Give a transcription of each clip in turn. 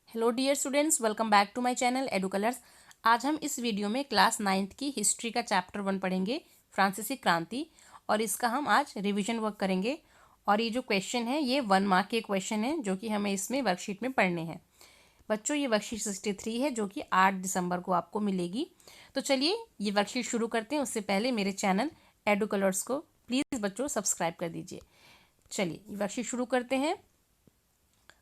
Hello dear students, welcome back to my channel edu colours. आज हम इस video में क्लास 9th की हिस्ट्री का चैप्टर 1 पढ़ेंगे, फ्रांसीसी क्रांति। और इसका हम आज रिवीजन वर्क करेंगे। और ये जो क्वेश्चन है ये 1 मार्क के क्वेश्चन है जो कि हमें इसमें वर्कशीट में पढ़ने हैं। बच्चों, ये वर्कशीट 63 है जो कि 8 दिसंबर को आपको मिलेगी। तो चलिए ये वर्कशीट शुरू करते हैं। उससे पहले मेरे चैनल एडू कलर्स को प्लीज़ बच्चों सब्सक्राइब कर दीजिए। चलिए वर्कशीट शुरू करते हैं।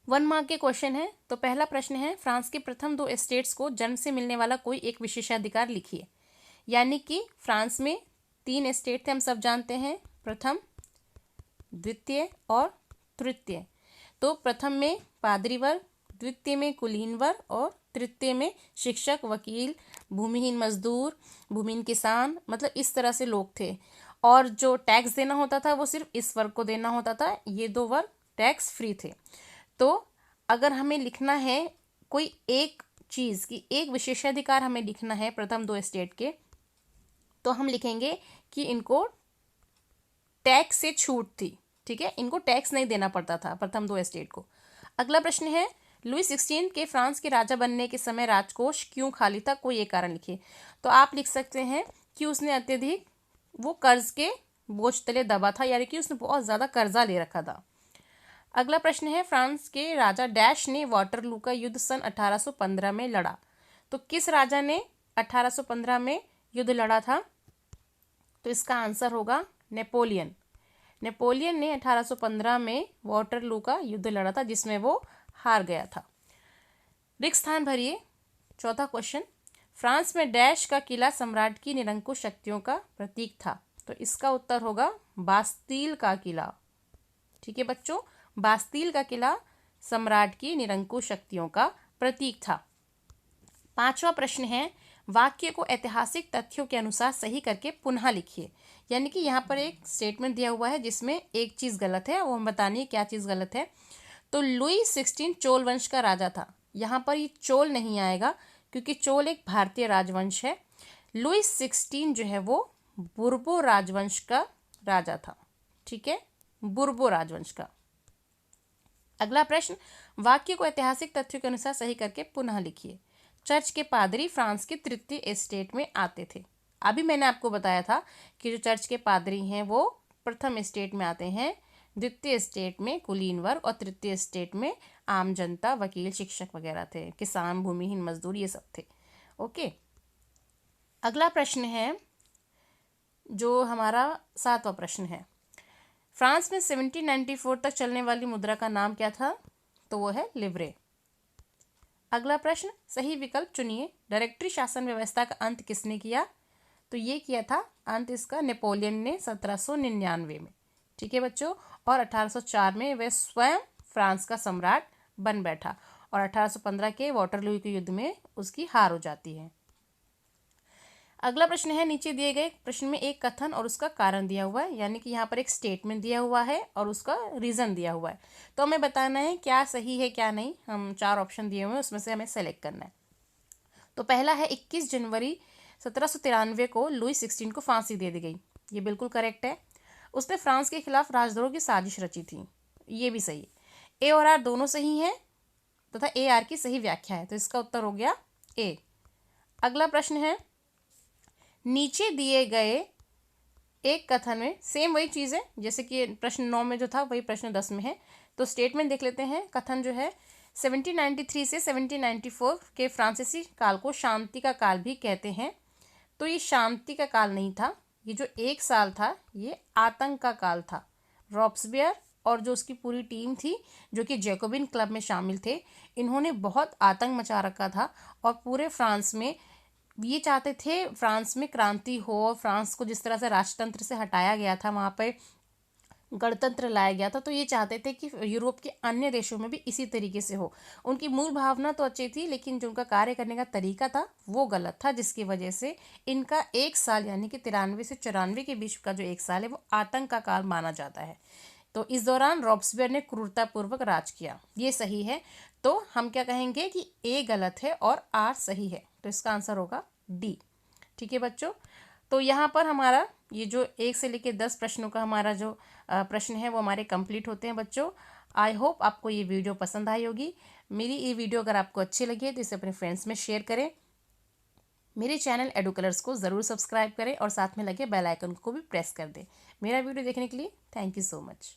1 मार्क के क्वेश्चन है। तो पहला प्रश्न है, फ्रांस के प्रथम 2 स्टेट्स को जन्म से मिलने वाला कोई एक विशेषाधिकार लिखिए। यानी कि फ्रांस में 3 स्टेट थे, हम सब जानते हैं, प्रथम, द्वितीय और तृतीय। तो प्रथम में पादरी वर्ग, द्वितीय में कुलीन वर्ग और तृतीय में शिक्षक, वकील, भूमिहीन मजदूर, भूमिहीन किसान, मतलब इस तरह से लोग थे। और जो टैक्स देना होता था वो सिर्फ इस वर्ग को देना होता था। ये 2 वर्ग टैक्स फ्री थे। तो अगर हमें लिखना है कोई एक चीज़ की एक विशेषाधिकार हमें लिखना है प्रथम 2 स्टेट के, तो हम लिखेंगे कि इनको टैक्स से छूट थी। ठीक है, इनको टैक्स नहीं देना पड़ता था प्रथम 2 स्टेट को। अगला प्रश्न है, लुई 16 के फ्रांस के राजा बनने के समय राजकोष क्यों खाली था, कोई एक कारण लिखिए। तो आप लिख सकते हैं कि उसने अत्यधिक वो कर्ज के बोझ तले दबा था, यानी कि उसने बहुत ज़्यादा कर्जा ले रखा था। अगला प्रश्न है, फ्रांस के राजा डैश ने वाटरलू का युद्ध सन 1815 में लड़ा। तो किस राजा ने 1815 में युद्ध लड़ा था? तो इसका आंसर होगा नेपोलियन। नेपोलियन ने 1815 में वाटरलू का युद्ध लड़ा था जिसमें वो हार गया था। रिक्त स्थान भरिए। चौथा क्वेश्चन, फ्रांस में डैश का किला सम्राट की निरंकुश शक्तियों का प्रतीक था। तो इसका उत्तर होगा बास्तील का किला। ठीक है बच्चों, बास्तील का किला सम्राट की निरंकुश शक्तियों का प्रतीक था। पांचवा प्रश्न है, वाक्य को ऐतिहासिक तथ्यों के अनुसार सही करके पुनः लिखिए। यानी कि यहाँ पर एक स्टेटमेंट दिया हुआ है जिसमें एक चीज़ गलत है, वो हम बतानी है क्या चीज़ गलत है। तो लुई 16 चोल वंश का राजा था। यहाँ पर ये चोल नहीं आएगा क्योंकि चोल एक भारतीय राजवंश है। लुई 16 जो है वो बुर्बो राजवंश का राजा था। ठीक है, बुर्बो राजवंश का। अगला प्रश्न, वाक्य को ऐतिहासिक तथ्यों के अनुसार सही करके पुनः लिखिए। चर्च के पादरी फ्रांस के तृतीय स्टेट में आते थे। अभी मैंने आपको बताया था कि जो चर्च के पादरी हैं वो प्रथम स्टेट में आते हैं, द्वितीय स्टेट में कुलीन वर्ग और तृतीय स्टेट में आम जनता, वकील, शिक्षक वगैरह थे, किसान, भूमिहीन मजदूर, ये सब थे। ओके, अगला प्रश्न है जो हमारा 7वां प्रश्न है, फ्रांस में 1794 तक चलने वाली मुद्रा का नाम क्या था? तो वो है लिवरे। अगला प्रश्न, सही विकल्प चुनिए। डायरेक्टरी शासन व्यवस्था का अंत किसने किया? तो ये किया था अंत इसका नेपोलियन ने 1799 में। ठीक है बच्चों, और 1804 में वह स्वयं फ्रांस का सम्राट बन बैठा और 1815 के वाटरलू के युद्ध में उसकी हार हो जाती है। अगला प्रश्न है, नीचे दिए गए प्रश्न में एक कथन और उसका कारण दिया हुआ है। यानी कि यहाँ पर एक स्टेटमेंट दिया हुआ है और उसका रीज़न दिया हुआ है। तो हमें बताना है क्या सही है क्या नहीं। हम 4 ऑप्शन दिए हुए हैं, उसमें से हमें सेलेक्ट करना है। तो पहला है, 21 जनवरी 1793 को लुई 16 को फांसी दे दी गई। ये बिल्कुल करेक्ट है। उसने फ्रांस के खिलाफ राजद्रोह की साजिश रची थी। ये भी सही है। ए और आर दोनों सही हैं तथा ए आर की सही व्याख्या है, तो इसका उत्तर हो गया ए। अगला प्रश्न है, नीचे दिए गए एक कथन में सेम वही चीज़ है जैसे कि प्रश्न 9 में जो था वही प्रश्न 10 में है। तो स्टेटमेंट देख लेते हैं। कथन जो है, 1793 से 1794 के फ्रांसीसी काल को शांति का काल भी कहते हैं। तो ये शांति का काल नहीं था, ये जो 1 साल था ये आतंक का काल था। रॉब्सबियर और जो उसकी पूरी टीम थी जो कि जैकोबिन क्लब में शामिल थे, इन्होंने बहुत आतंक मचा रखा था और पूरे फ्रांस में ये चाहते थे फ्रांस में क्रांति हो। फ्रांस को जिस तरह से राजतंत्र से हटाया गया था, वहाँ पर गणतंत्र लाया गया था, तो ये चाहते थे कि यूरोप के अन्य देशों में भी इसी तरीके से हो। उनकी मूल भावना तो अच्छी थी लेकिन जो उनका कार्य करने का तरीका था वो गलत था, जिसकी वजह से इनका 1 साल यानी कि 93 से 94 के बीच का जो 1 साल है वो आतंक का काल माना जाता है। तो इस दौरान रॉब्सबियर ने क्रूरतापूर्वक राज किया। ये सही है। तो हम क्या कहेंगे कि ए गलत है और आर सही है। तो इसका आंसर होगा डी। ठीक है बच्चों, तो यहाँ पर हमारा ये जो 1 से लेकर 10 प्रश्नों का हमारा जो प्रश्न है वो हमारे कंप्लीट होते हैं बच्चों। आई होप आपको ये वीडियो पसंद आई होगी। मेरी ये वीडियो अगर आपको अच्छी लगी है तो इसे अपने फ्रेंड्स में शेयर करें। मेरे चैनल एडू कलर्स को ज़रूर सब्सक्राइब करें और साथ में लगे बेल आइकन को भी प्रेस कर दें। मेरा वीडियो देखने के लिए थैंक यू सो मच।